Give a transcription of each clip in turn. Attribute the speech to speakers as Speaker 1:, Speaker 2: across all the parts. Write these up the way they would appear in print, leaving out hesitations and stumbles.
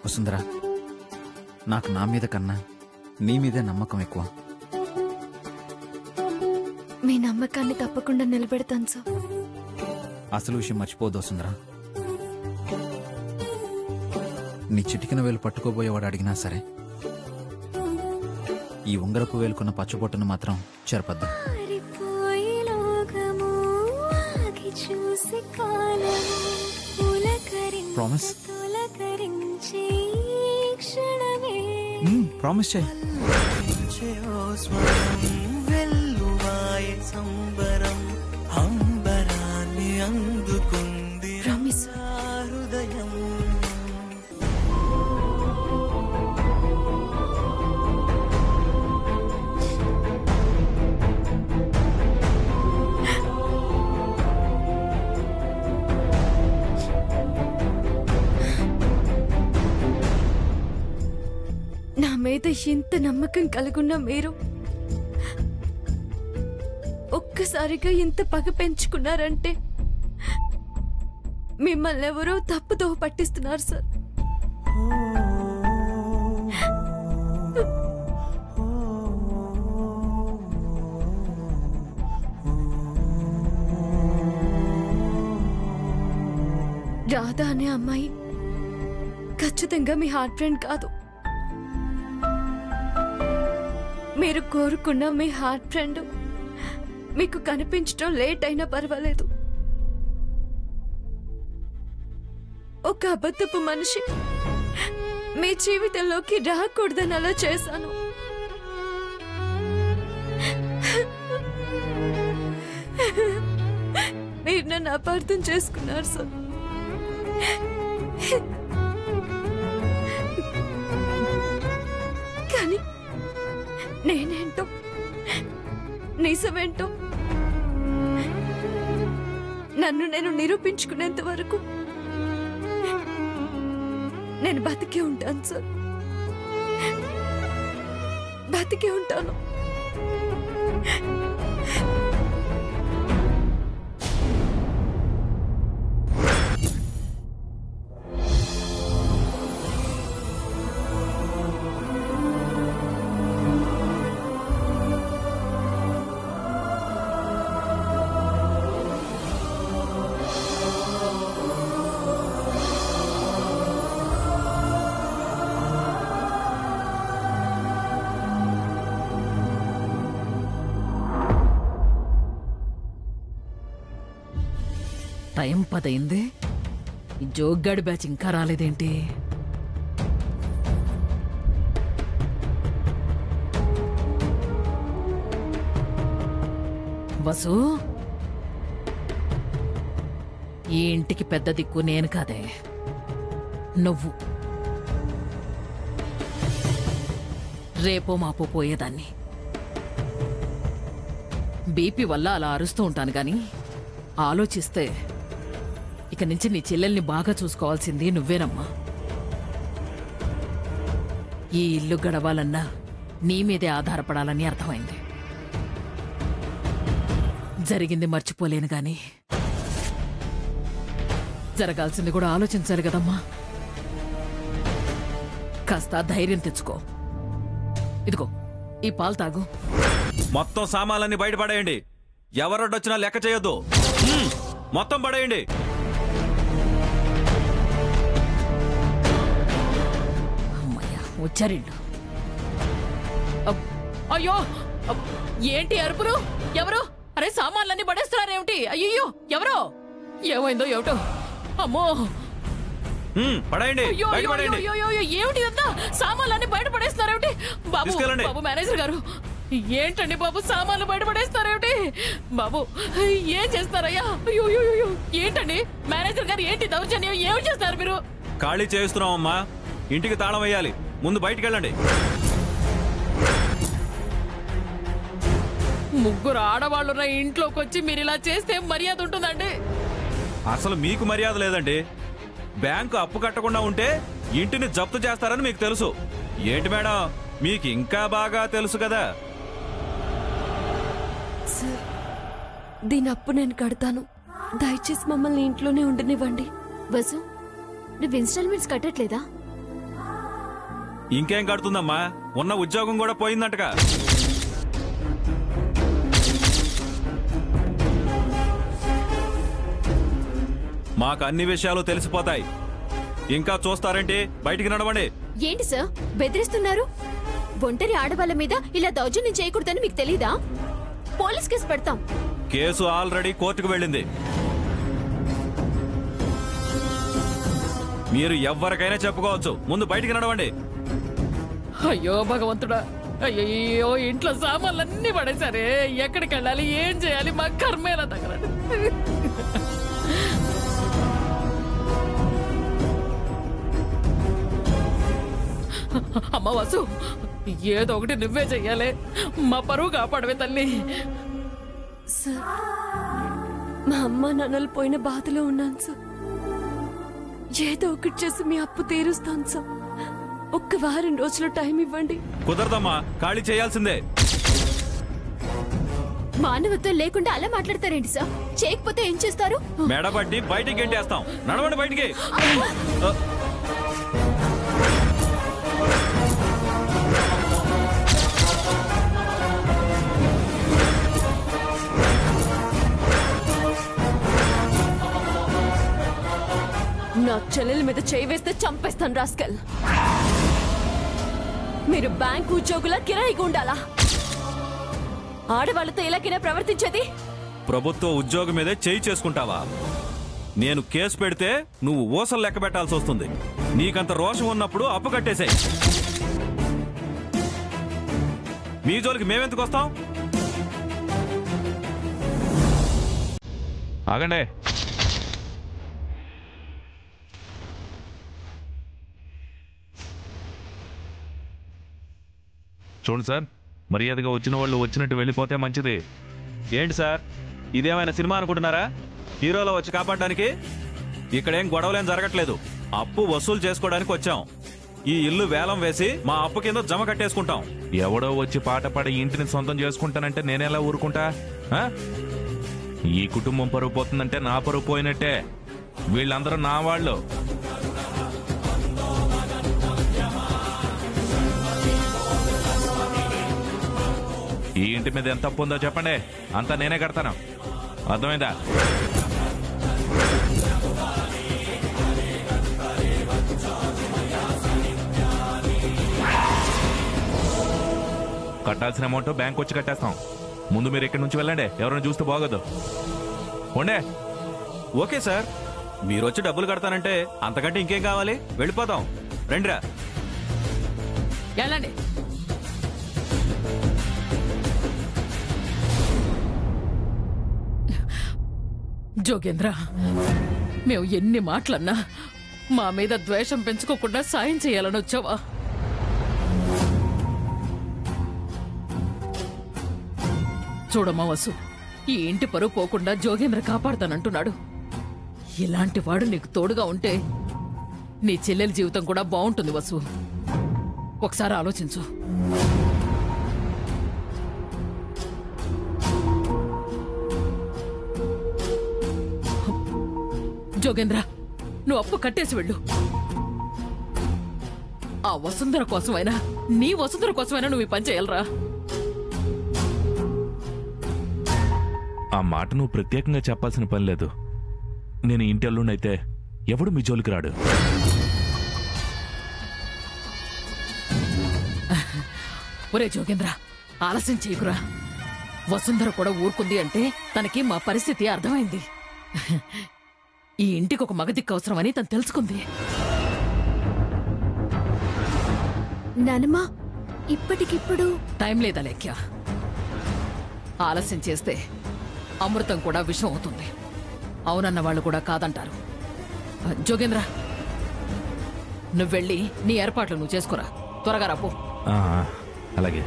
Speaker 1: వసుంధరా, నాకు నా మీద కన్నా నీ మీదే నమ్మకం ఎక్కువ.
Speaker 2: మీ నమ్మకాన్ని తప్పకుండా నిలబెడతాను సార్.
Speaker 1: అసలు విషయం మర్చిపోదు వసుంధరా. నీ చిటికిన వేలు పట్టుకోబోయేవాడు అడిగినా సరే ఈ ఉంగరపు వేలుకున్న పచ్చబొట్టును మాత్రం చెరపద్దు. ప్రామిస్? ప్రామిస్ చేయి.
Speaker 2: ప్రామిస్. నా మీద ఇంత నమ్మకం కలుగున్న మీరు ఒక్కసారిగా ఇంత పగ పెంచుకున్నారంటే మిమ్మల్ని ఎవరో తప్పుతో పట్టిస్తున్నారు సార్. రాధా అనే అమ్మాయి ఖచ్చితంగా మీ హార్ట్ ఫ్రెండ్ కాదు. మీరు కోరుకున్న మీ హార్ట్ ఫ్రెండ్ మీకు కనిపించడం లేట్ అయినా పర్వాలేదు. ఒక అబద్ధపు మనిషి మీ జీవితంలోకి రాకూడదని అలా చేశాను. మీరు నన్ను అపార్థం చేసుకున్నారు సార్. కానీ నేనేంటో నిజమేంటో నన్ను నేను నిరూపించుకునేంత వరకు నేను బతికే ఉంటాను సార్. బతికే ఉంటాను.
Speaker 3: టైం 10 అయింది. ఈ జోగ్గాడి బ్యాచ్ ఇంకా రాలేదేంటి? వసు, ఈ ఇంటికి పెద్ద దిక్కు నేను కాదే, నువ్వు. రేపో మాపో పోయేదాన్ని. బీపీ వల్ల అలా అరుస్తూ ఉంటాను గాని ఆలోచిస్తే ఇక నుంచి నీ చెల్లెల్ని బాగా చూసుకోవాల్సింది నువ్వేనమ్మా. ఈ ఇల్లు గడవాలన్నా నీ మీదే ఆధారపడాలని అర్థమైంది. జరిగింది మర్చిపోలేను గాని జరగాల్సింది కూడా ఆలోచించాలి కదమ్మా. కాస్త ధైర్యం తెచ్చుకో. ఇదిగో ఈ పాలు తాగు.
Speaker 4: మొత్తం సామాన్లన్నీ బయటపడేయండి. ఎవరొడ్డొచ్చినా లెక్క చేయొద్దు. మొత్తం పడేయండి.
Speaker 3: అమ్మయ్యా, వచ్చారిళ్ళు. అయ్యో, ఏంటి అరుపులు? ఎవరు? అరే, సామాన్లన్నీ పడేస్తున్నారేమిటి? అయ్యో, ఎవరో? ఏమైందో ఏమిటో. అమ్మో,
Speaker 4: పడేయండి.
Speaker 3: ఏమిటి ఇదంతా? సామాన్లన్నీ బయట పడేస్తున్నారేమిటి? బాబు, బాబు మేనేజర్ గారు, ఏంటండి బాబు, సామాన్లు బయటపడేస్తారేమిటి? బాబు, ఏం చేస్తారయ్యా? అయ్యో, ఏంటండి మేనేజర్ గారు, ఏంటి దౌర్జన్యం? ఏమి చేస్తారు మీరు?
Speaker 4: ఖాళీ చేస్తున్నామమ్మా. ఇంటికి తాళం వేయాలి. ముందు బయటికి వెళ్ళండి.
Speaker 3: ముగ్గురు ఆడవాళ్ళున్న ఇంట్లోకి వచ్చి మీరు ఇలా చేస్తే మర్యాద ఉంటుందండి?
Speaker 4: అసలు మీకు మర్యాద లేదండి. బ్యాంకు అప్పు కట్టకుండా ఉంటే ఇంటిని జప్తు చేస్తారని మీకు తెలుసు. ఏంటి మేడం, మీకు ఇంకా బాగా తెలుసు కదా.
Speaker 2: సార్, దీని అప్పు నేను కడతాను. దయచేసి మమ్మల్ని ఇంట్లోనే ఉండనివ్వండి.
Speaker 5: వసు, నువ్వు ఇన్స్టాల్మెంట్స్ కట్టట్లేదా?
Speaker 4: ఇంకేం కడుతుందమ్మా, ఉన్న ఉద్యోగం కూడా పోయిందంటగా. మాకు అన్ని విషయాలు తెలిసిపోతాయి. ఇంకా చూస్తారేంటి? బయటికి నడవండి.
Speaker 2: ఏంటి సార్ బెదిరిస్తున్నారు? ఒంటరి ఆడవాళ్ళ మీద ఇలా దౌర్జన్యం చేయకూడదని మీకు తెలీదా? పోలీస్ కేసు పెడతాం.
Speaker 4: కేసు ఆల్రెడీ కోర్టుకు వెళ్ళింది. మీరు ఎవరికైనా చెప్పుకోవచ్చు. ముందు బయటికి నడవండి.
Speaker 3: అయ్యో భగవంతుడా, అయ్యో ఇంట్లో సామాన్లన్నీ పడేసరే. ఎక్కడికి వెళ్ళాలి, ఏం చేయాలి? మా కర్మేలా దగ్గర. అమ్మ వసు, ఏదో ఒకటి నువ్వే చెయ్యాలి. మా పరువు కాపాడవే తల్లి.
Speaker 2: సార్, మా అమ్మ నాన్నలు పోయిన బాధలో ఉన్నాను సార్. ఏదో ఒకటి చేసి మీ అప్పు తీరుస్తాను సార్. ఒక్క వారం రోజులు టైం ఇవ్వండి.
Speaker 4: కుదరదమ్మా, ఖాళీ చేయాల్సిందే.
Speaker 2: మానవత్వం లేకుండా అలా మాట్లాడతారేంటి సార్? చేయకపోతే ఏం చేస్తారు?
Speaker 4: మెడబట్టి బయటికి గెంటేస్తాం. నడవండి బయటికి.
Speaker 2: నా చెల్లెల మీద చేయి వేస్తే చంపేస్తాను రాస్కల్. మీరు బ్యాంక్ ఉద్యోగుల కిరాయిగా ఉండాలా? ఆడవాళ్ళతో ఇలాగైనా ప్రవర్తించేది?
Speaker 4: ప్రభుత్వ ఉద్యోగం మీదే చేయి చేసుకుంటావా? నేను కేసు పెడితే నువ్వు ఊసలు లెక్క పెట్టాల్సి వస్తుంది. నీకంత రోషం ఉన్నప్పుడు అప్పు కట్టేసాయి. మీ జోలికి మేమెందుకు వస్తాం?
Speaker 5: ఆగండి. చూడండి సార్, మర్యాదగా వచ్చిన వాళ్ళు వచ్చినట్టు వెళ్ళిపోతే మంచిది.
Speaker 4: ఏంటి సార్, ఇదేమైనా సినిమా అనుకుంటున్నారా? హీరోలో వచ్చి కాపాడడానికి? ఇక్కడేం గొడవలేం జరగట్లేదు. అప్పు వసూలు చేసుకోవడానికి వచ్చాం. ఈ ఇల్లు వేలం వేసి మా అప్పు కింద జమ కట్టేసుకుంటాం.
Speaker 5: ఎవడో వచ్చి పాట పాడి ఇంటిని సొంతం చేసుకుంటానంటే నేనెలా ఊరుకుంటా? ఈ కుటుంబం పరువు పోతుందంటే నా పరువు పోయినట్టే. వీళ్ళందరూ నా వాళ్ళు. ఈ ఇంటి మీద ఎంత తప్పు ఉందో చెప్పండి, అంతా నేనే కడతాను. అర్థమైందా? కట్టాల్సిన అమౌంట్ బ్యాంక్ వచ్చి కట్టేస్తాం. ముందు మీరు ఇక్కడి నుంచి వెళ్ళండి, ఎవరైనా చూస్తే బాగోదు. ఉండే.
Speaker 4: ఓకే సార్, మీరు వచ్చి డబ్బులు కడతానంటే అంతకంటే ఇంకేం కావాలి? వెళ్ళిపోతాం. రండిరా.
Speaker 3: వెళ్ళండి. జోగేంద్ర, మేము ఎన్ని మాటలన్నా మా మీద ద్వేషం పెంచుకోకుండా సాయం చేయాలని వచ్చావా? చూడమ్మా వసు, ఈ ఇంటి పరువు పోకుండా జోగేంద్ర కాపాడుతానంటున్నాడు. ఇలాంటి వాడు నీకు తోడుగా ఉంటే నీ చెల్లెల జీవితం కూడా బాగుంటుంది వసు. ఒకసారి ఆలోచించు. జోగేంద్ర, నువ్వు అప్పు కట్టేసి వెళ్ళు. ఆ వసుంధర కోసమైనా, నీ వసుంధర కోసమైనా నువ్వు ఈ పని చేయాలరా.
Speaker 5: ఆ మాట నువ్వు ప్రత్యేకంగా చెప్పాల్సిన పని లేదు. నేను ఇంటి అల్లుండైతే ఎవడు మీ జోలికి రాడు.
Speaker 3: ఒరే జోగేంద్ర, ఆలస్యం చేయకురా. వసుంధర కూడా ఊరుకుంది అంటే తనకి మా పరిస్థితి అర్థమైంది. ఈ ఇంటికి ఒక మగదిక్కు అవసరమని తను తెలుసుకుంది.
Speaker 2: నానమ్మా, ఇప్పటికిప్పుడు
Speaker 3: టైం లేదా లెక్క. ఆలస్యం చేస్తే అమృతం కూడా విషం అవుతుంది. అవునన్న వాళ్ళు కూడా కాదంటారు. జోగేంద్ర, నువ్వెళ్ళి నీ ఏర్పాట్లు నువ్వు చేసుకోరా. త్వరగా రాపో.
Speaker 5: అలాగే.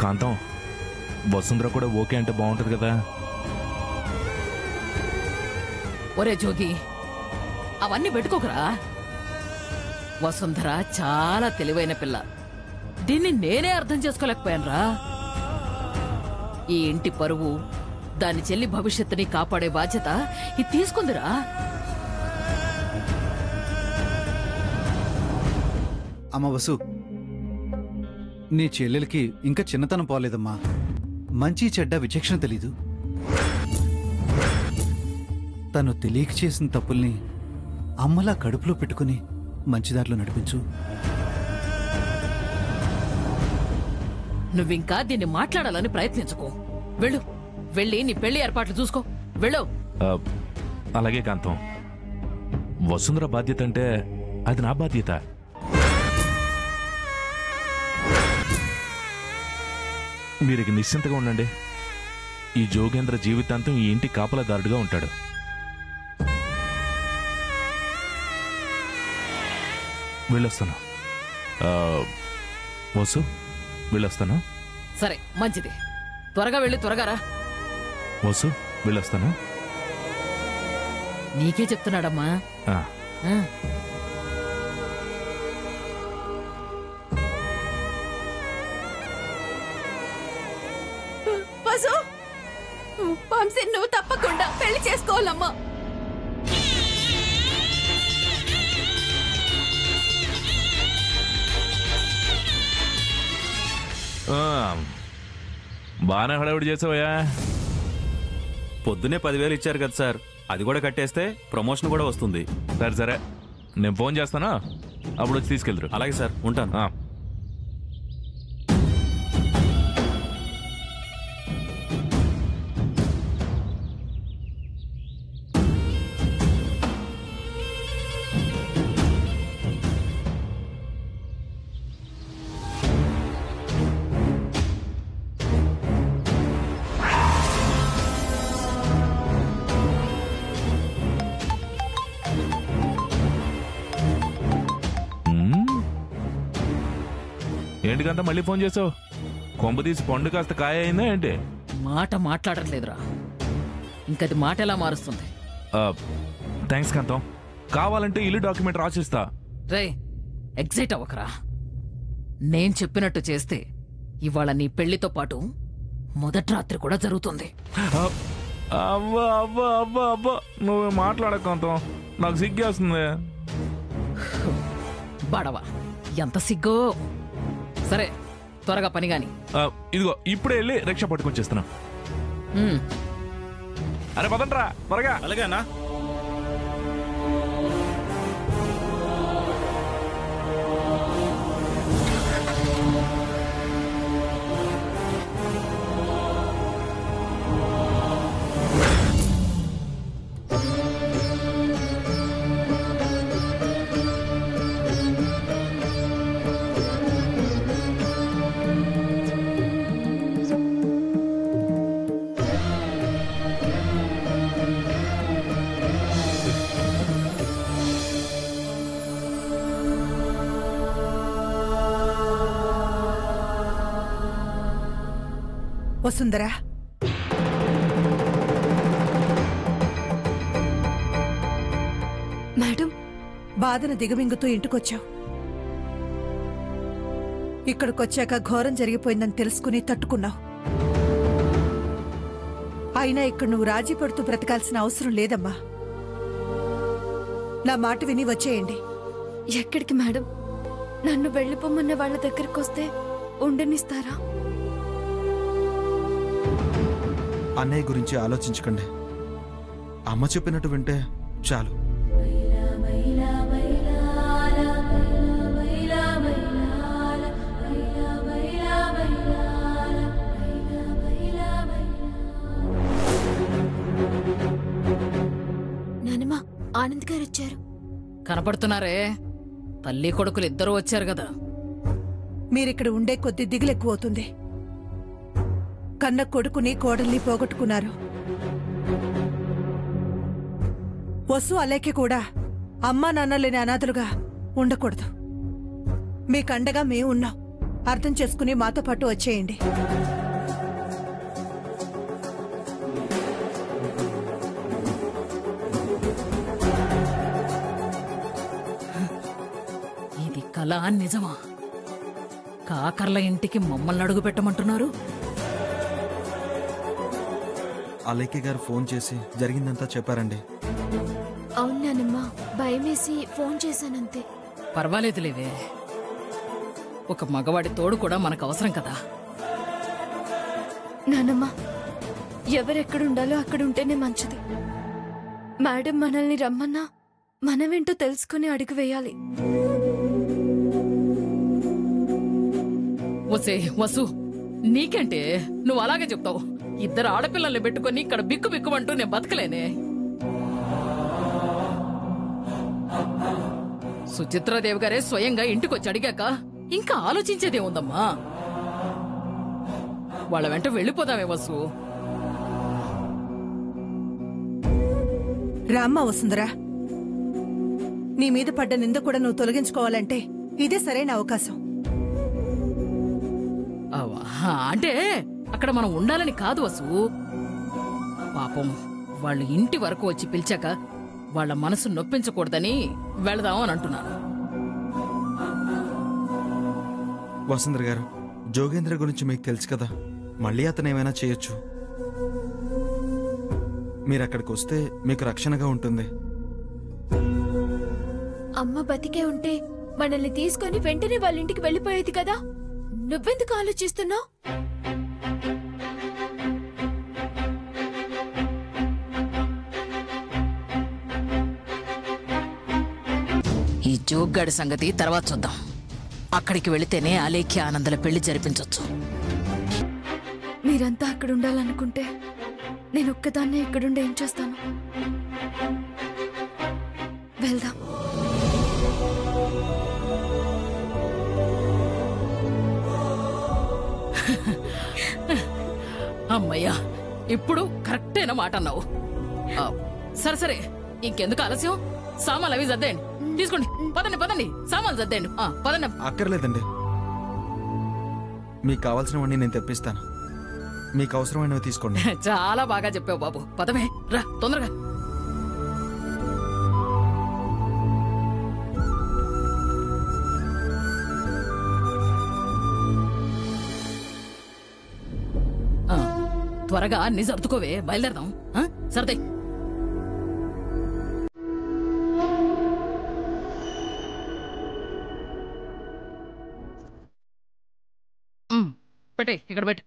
Speaker 5: కాంతం, వసుంధర కూడా ఓకే అంటే బాగుంటుంది కదా.
Speaker 3: ఒరే జోగి, అవన్నీ పెట్టుకోకరా. వసుంధర చాలా తెలివైన పిల్ల. దీన్ని నేనే అర్థం చేసుకోలేకపోయానురా. ఈ ఇంటి పరువు, దాని చెల్లి భవిష్యత్తుని కాపాడే బాధ్యత ఇది తీసుకుందిరా.
Speaker 6: అమ్మ వసు, నీ చెల్లెలకి ఇంకా చిన్నతనం పోలేదమ్మా. మంచి చెడ్డ విచక్షణ తెలీదు. తను తెలియక చేసిన తప్పుల్ని అమ్మలా కడుపులో పెట్టుకుని మంచిదారిలో నడిపించు.
Speaker 3: నువ్వింకా దీన్ని మాట్లాడాలని ప్రయత్నించుకో. వెళ్ళు, వెళ్ళి నీ పెళ్లి ఏర్పాట్లు చూసుకో. వెళ్ళు.
Speaker 5: అలాగే కాంతం. వసుంధర బాధ్యత అంటే అది నా బాధ్యత. మీరు నిశ్చింతగా ఉండండి. ఈ జోగేంద్ర జీవితాంతం ఈ ఇంటి కాపలాదారుడుగా ఉంటాడు. వెళ్ళొస్తాను. వసు, వెళ్ళొస్తాను.
Speaker 3: సరే, మంచిది. త్వరగా వెళ్ళి త్వరగా రా.
Speaker 5: వసు, వెళ్ళొస్తాను.
Speaker 3: నీకే చెప్తున్నాడమ్మా.
Speaker 2: వంశీ, నువ్వు తప్పకుండా పెళ్లి చేసుకోవాలమ్మా.
Speaker 5: బాగానే హడావిడి చేసావయ్యా.
Speaker 4: పొద్దునే 10,000 ఇచ్చారు కదా సార్, అది కూడా కట్టేస్తే ప్రమోషన్ కూడా వస్తుంది.
Speaker 5: సరే సరే, నేను ఫోన్ చేస్తానా, అప్పుడు వచ్చి తీసుకెళ్తారు.
Speaker 4: అలాగే సార్, ఉంటాను.
Speaker 5: ఏంటికంతా మళ్ళీ ఫోన్ చేసావు? కొంప తీసి పండు కాస్త కాయ అయిందా ఏంటి?
Speaker 3: మాట మాట్లాడట్లేదురా. ఇంకది మాట ఎలా మారుస్తుంది?
Speaker 5: థ్యాంక్స్ కాంతం. కావాలంటే ఇల్లు డాక్యుమెంట్ రాసిస్తా.
Speaker 3: రే, ఎగ్జైట్ అవ్వకరా. నేను చెప్పినట్టు చేస్తే ఇవాళ నీ పెళ్లితో పాటు మొదటి రాత్రి కూడా జరుగుతుంది.
Speaker 5: అవ్వా అవ్వా అవ్వా అవ్వా, నువ్వు మాట్లాడక కాంతం, నాకు సిగ్గేస్తుంది.
Speaker 3: బడవా, ఎంత సిగ్గో. సరే, త్వరగా పని గాని.
Speaker 5: ఇదిగో ఇప్పుడే వెళ్ళి రిక్షా పట్టుకొని చేస్తున్నా. అరే పదండ్రా త్వరగా.
Speaker 4: అలాగేనా?
Speaker 7: వసుంధరా,
Speaker 2: మేడం,
Speaker 7: బాధన దిగమింగుతూ ఇంటికొచ్చావు. ఇక్కడికొచ్చాక ఘోరం జరిగిపోయిందని తెలుసుకుని తట్టుకున్నావు. అయినా ఇక్కడ నువ్వు రాజీ పడుతూ బ్రతకాల్సిన అవసరం లేదమ్మా. నా మాట విని వచ్చేయండి.
Speaker 2: ఎక్కడికి మేడం? నన్ను వెళ్ళిపోమన్న వాళ్ళ దగ్గరికి వస్తే ఉండనిస్తారా?
Speaker 6: అన్నయ్య గురించి ఆలోచించకండి. అమ్మ చెప్పినట్టు వింటే చాలు.
Speaker 2: నానమ్మ, ఆనంద్ గారు వచ్చారు.
Speaker 3: కనపడుతున్నారే, తల్లి కొడుకులు ఇద్దరు వచ్చారు కదా.
Speaker 7: మీరిక్కడ ఉండే కొద్ది దిగులెక్కువవుతుంది. కన్న కొడుకుని కోడల్ని పోగొట్టుకున్నారు. వసు అలేకి కూడా అమ్మా నాన్న లేని అనాథలుగా ఉండకూడదు. మీకండగా మేము ఉన్నాం. అర్థం చేసుకుని మాతో పాటు వచ్చేయండి.
Speaker 3: ఇది కళ నిజమా? కాకర్ల ఇంటికి మమ్మల్ని అడుగు పెట్టమంటున్నారు?
Speaker 6: అలేకి గారు ఫోన్ చేసి జరిగిందంతా చెప్పారండి.
Speaker 2: అవును నానమ్మ, భయమేసి ఫోన్ చేశానంతే.
Speaker 3: పర్వాలేదులేవే, ఒక మగవాడి తోడు కూడా మనకు అవసరం కదా.
Speaker 2: నానమ్మ, ఎవరెక్కడుండాలో అక్కడ ఉంటేనే మంచిది. మేడం మనల్ని రమ్మన్నా మనమేంటో తెలుసుకుని అడుగు వేయాలి.
Speaker 3: వసు, నీకంటే నువ్వు అలాగే చెప్తావు. ఇద్దరు ఆడపిల్లల్ని పెట్టుకుని ఇక్కడ బిక్కు బిక్కుమంటూ నేను బతకలేనే. సుచిత్రాదేవి గారే స్వయంగా ఇంటికొచ్చి అడిగాక ఇంకా ఆలోచించేదేముందమ్మా? వాళ్ళ వెంట వెళ్ళిపోదామే వసు.
Speaker 7: రామ్మా వసుంధరా, నీ మీద పడ్డ నింద కూడా నువ్వు తొలగించుకోవాలంటే ఇదే సరైన అవకాశం.
Speaker 3: అంటే అక్కడ మనం ఉండాలని కాదు వసు. పాపం వాళ్ళు ఇంటి వరకు వచ్చి పిలిచాక వాళ్ళ మనసు నొప్పించకూడదని వెళదామని అంటున్నాను.
Speaker 8: వసుంధర గారు, జోగేంద్ర గురించి మీకు తెలుసు కదా, మళ్ళీ అతను ఏమైనా చేయొచ్చు. మీరు అక్కడికి వస్తే మీకు రక్షణగా ఉంటుంది.
Speaker 2: అమ్మ బతికే ఉంటే మనల్ని తీసుకొని వెంటనే వాళ్ళ ఇంటికి వెళ్ళిపోయేది కదా. నువ్వెందుకు ఆలోచిస్తున్నావు?
Speaker 3: ఈ జోగ్గాడి సంగతి తర్వాత చూద్దాం. అక్కడికి వెళితేనే అలేఖ్య ఆనందల పెళ్లి జరిపించొచ్చు.
Speaker 2: మీరంతా అక్కడ ఉండాలనుకుంటే నేను ఒక్కదాన్నే ఇక్కడుండి ఏం చేస్తాను? వెళ్దాం.
Speaker 3: అమ్మయ్యా, ఇప్పుడు కరెక్టైన మాట అన్నావు. సరే సరే, ఇంకెందుకు ఆలస్యం? సామాన్లు అవి సర్దేయండి. తీసుకోండి, పదండి పదండి, సామాన్లు సర్దేయండి. పదండి.
Speaker 8: అక్కర్లేదండి, మీకు కావాల్సినవన్నీ నేను తెప్పిస్తాను. మీకు అవసరమైనవి తీసుకోండి.
Speaker 3: చాలా బాగా చెప్పావు బాబు. పదమే, రా తొందరగా. త్వరగా అన్ని సర్దుకోవే, బయలుదేరదాం. సర్దే. పెట్టే, ఇక్కడ పెట్టు.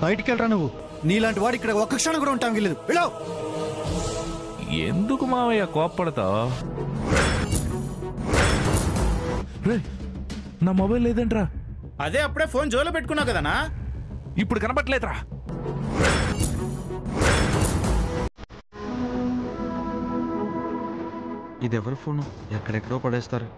Speaker 6: బయటికి వెళ్ళరా నువ్వు. నీలాంటి వాడు ఇక్కడ ఒక్క క్షణం కూడా ఉంటాం లేదు. వెళ్ళావు.
Speaker 5: ఎందుకు మావయ్య కోప్పడతావు? నా మొబైల్ లేదంట్రా.
Speaker 9: అదే అప్పుడే ఫోన్ జోలో పెట్టుకున్నావు కదనా.
Speaker 5: ఇప్పుడు కనబట్లేదురా.
Speaker 8: ఇది ఎవరి ఫోను? ఎక్కడెక్కడో పడేస్తారు.